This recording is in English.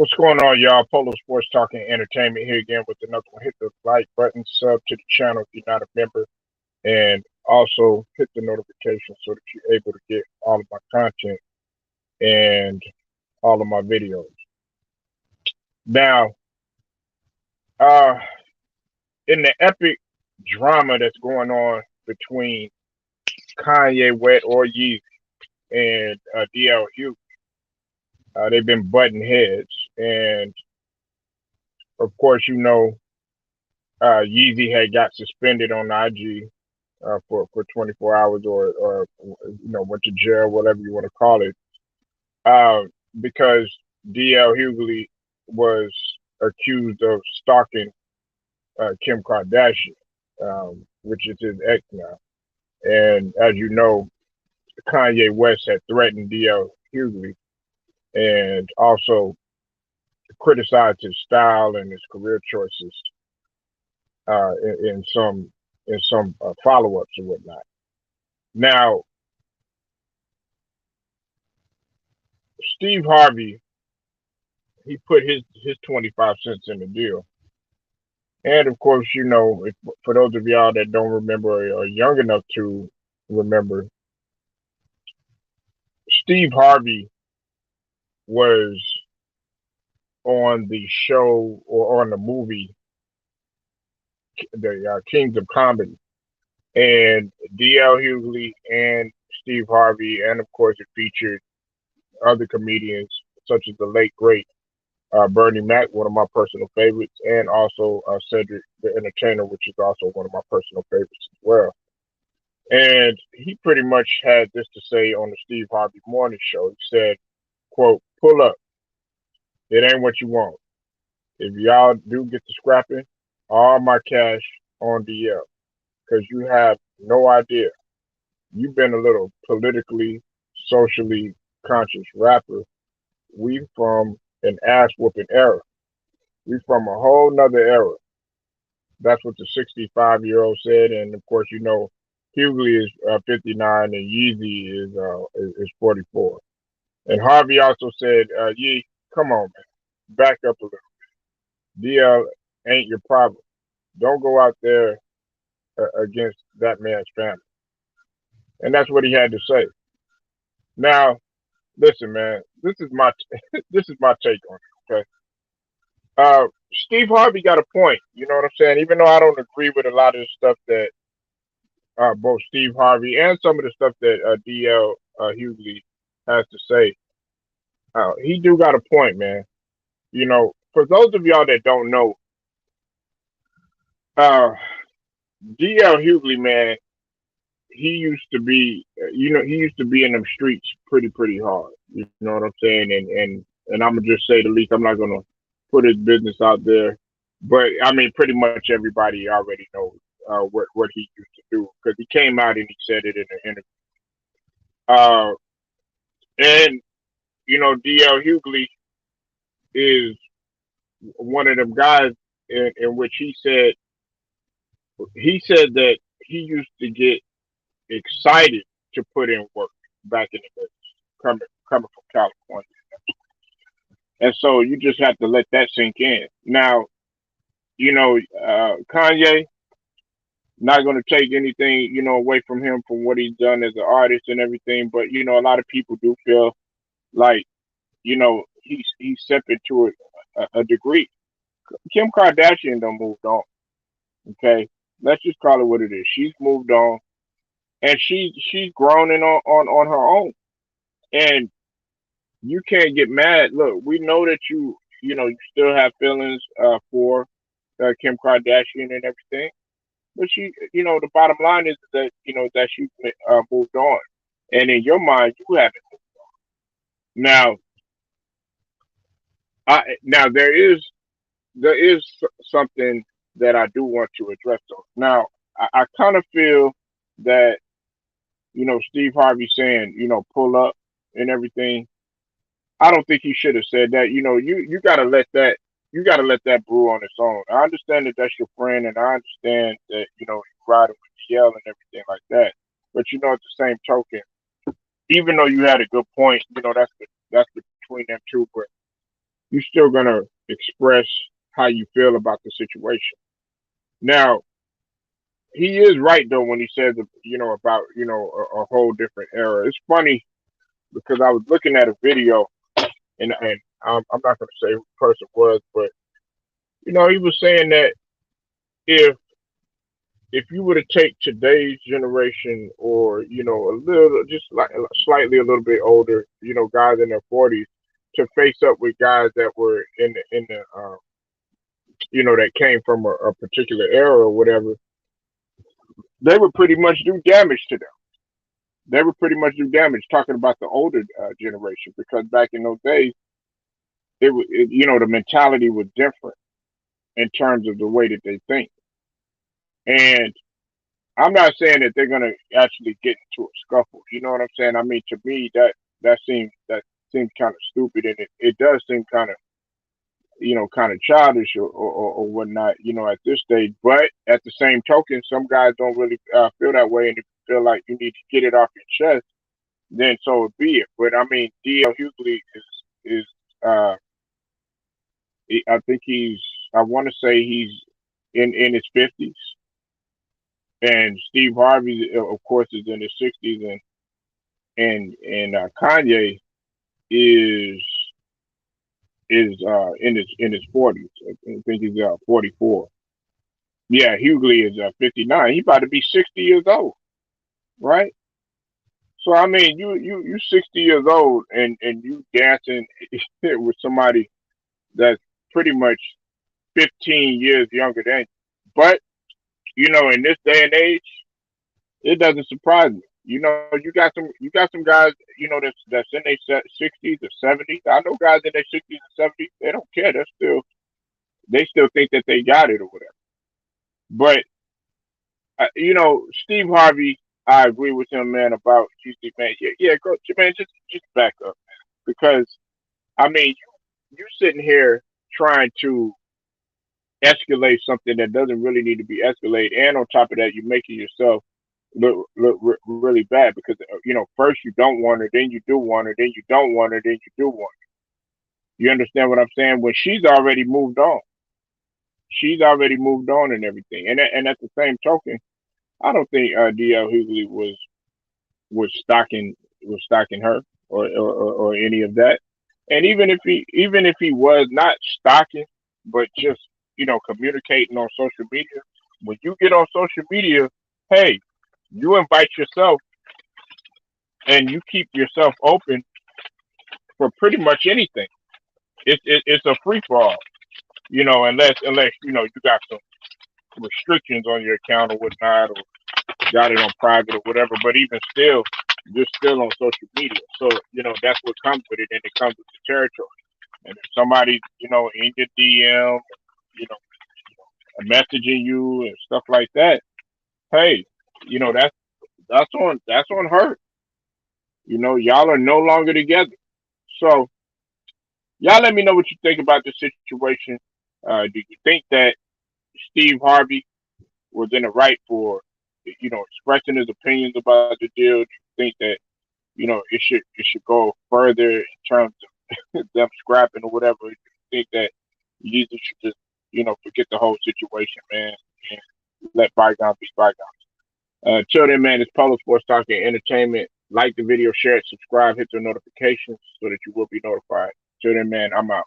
What's going on, y'all? Polo Sports Talking Entertainment here again with another one. Hit the like button, sub to the channel if you're not a member, and also hit the notification so that you're able to get all of my content and all of my videos. Now, uh, in the epic drama that's going on between Kanye West or Yeezy and DL Hughley, they've been butting heads, and of course, Yeezy had got suspended on IG for 24 hours or went to jail, whatever you want to call it, uh, because DL Hughley was accused of stalking Kim Kardashian, which is his ex now. And as you know, Kanye West had threatened DL Hughley and also criticized his style and his career choices in some follow-ups and whatnot. Now, Steve Harvey, he put his 25 cents in the deal, and of course, for those of y'all that don't remember or are young enough to remember, Steve Harvey was on the show or on the movie, the Kings of Comedy, and DL Hughley and Steve Harvey, and of course, it featured other comedians such as the late great Bernie Mac, one of my personal favorites, and also Cedric the Entertainer, which is also one of my personal favorites as well. And he pretty much had this to say on the Steve Harvey Morning Show. He said, quote, "Pull up. It ain't what you want. If y'all do get to scrapping, all my cash on DL, because you have no idea. You've been a little politically, socially conscious rapper. We from an ass whooping era. We from a whole nother era." That's what the 65-year-old said. And of course, Hughley is 59 and Yeezy is 44. And Harvey also said, Yee, come on, man. Back up a little bit. DL ain't your problem. Don't go out there against that man's family. And that's what he had to say. Now, listen, man, this is my this is my take on it. Okay, Steve Harvey got a point. You know what I'm saying? Even though I don't agree with a lot of the stuff that both Steve Harvey and some of the stuff that DL Hughley has to say, he do got a point, man. For those of y'all that don't know, uh, DL Hughley, man, he used to be, he used to be in them streets pretty hard. You know what I'm saying? And I'm gonna just say the least. I'm not gonna put his business out there, but I mean, pretty much everybody already knows what he used to do because he came out and he said it in an interview. Uh, and DL Hughley is one of them guys in which he said that he used to get excited to put in work back in the days, coming from California. And so you just have to let that sink in. Now, Kanye, not going to take anything, away from him from what he's done as an artist and everything. But, a lot of people do feel like, he's stepping to a degree. Kim Kardashian done moved on. Okay. Let's just call it what it is. She's moved on and she's grown in on her own. And you can't get mad. Look, we know that you still have feelings for Kim Kardashian and everything, but the bottom line is that that she moved on, and in your mind, you haven't moved on. Now there is something that I do want to address though. Now, I kind of feel that Steve Harvey saying pull up and everything. I don't think he should have said that. You gotta let that brew on its own. I understand that that's your friend, and I understand that you ride with Yell and everything like that. But at the same token, even though you had a good point, that's between them two. But you're still gonna express how you feel about the situation. Now, he is right though when he says, about a whole different era. It's funny because I was looking at a video, and I'm not gonna say who the person was, but he was saying that if if you were to take today's generation, or a little, just like slightly a little bit older, guys in their 40s, to face up with guys that were that came from a particular era or whatever, they would pretty much do damage to them. They would pretty much do damage, talking about the older generation, because back in those days, the mentality was different in terms of the way that they think. And I'm not saying that they're gonna actually get into a scuffle. You know what I'm saying? I mean, to me, that seems kind of stupid, and it does seem kind of childish, or whatnot. At this stage. But at the same token, some guys don't really feel that way, and if you feel like you need to get it off your chest, then so be it. But I mean, DL Hughley is uh, I think I want to say he's in his 50s, and Steve Harvey, of course, is in his 60s, and Kanye is in his 40s. I think he's 44. Yeah, Hughley is 59. He about to be 60 years old, right? So I mean, you 60 years old, and you dancing with somebody that's pretty much 15 years younger than you. But in this day and age, it doesn't surprise me. You got some guys, that's in their 60s or 70s. I know guys in their 60s and 70s. They don't care. They still think that they got it or whatever. But Steve Harvey, I agree with him, man, about Tuesday, man. Yeah, yeah, go, man, just back up, because I mean, you sitting here trying to escalate something that doesn't really need to be escalated, and on top of that, you're making yourself look really bad, because first you don't want her, then you do want her, then you don't want her, then you do want her. You understand what I'm saying? When she's already moved on and everything, and at the same token, I don't think DL Hughley was stalking her, or any of that. And even if he was not stalking, but just communicating on social media. When you get on social media, hey, you invite yourself, and you keep yourself open for pretty much anything. It's a free for all, unless you got some restrictions on your account or whatnot, or got it on private or whatever. But even still, you're still on social media. So, that's what comes with it, and it comes with the territory. And if somebody's, in your DM, you know, messaging you and stuff like that, hey, that's on her. Y'all are no longer together. So y'all let me know what you think about this situation. Do you think that Steve Harvey was in the right for, expressing his opinions about the deal? Do you think that it should go further in terms of them scrapping or whatever? Do you think that you should just forget the whole situation, man, and let bygones be bygones? Till then, man, it's Polo Sports Talk and Entertainment. Like the video, share it, subscribe, hit the notifications so that you will be notified. Till then, man, I'm out.